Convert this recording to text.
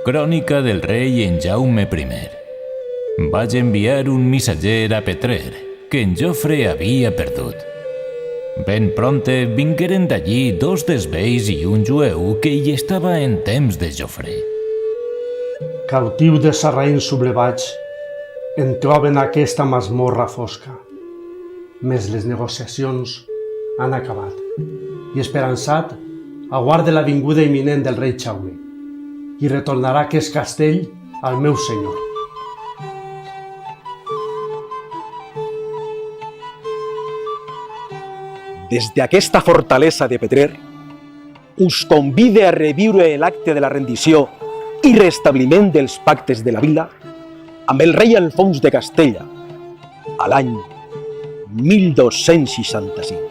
Crònica del rei en Jaume I. Vaig enviar un missatger a Petrer, que en Jofre havia perdut. Ben prompte vingueren d'allí 2 desvells i un jueu que hi estava en temps de Jofre. Cautiu de sarraïns sublevats, en troben aquesta masmorra fosca. Mes les negociacions han acabat i esperançat aguarde la vinguda imminent del rei Jaume i retornarà aquest castell al meu senyor. Des d'aquesta fortalesa de Petrer, us convide a reviure l'acte de la rendició i restabliment dels pactes de la vila amb el rei Alfons de Castella a l'any 1265.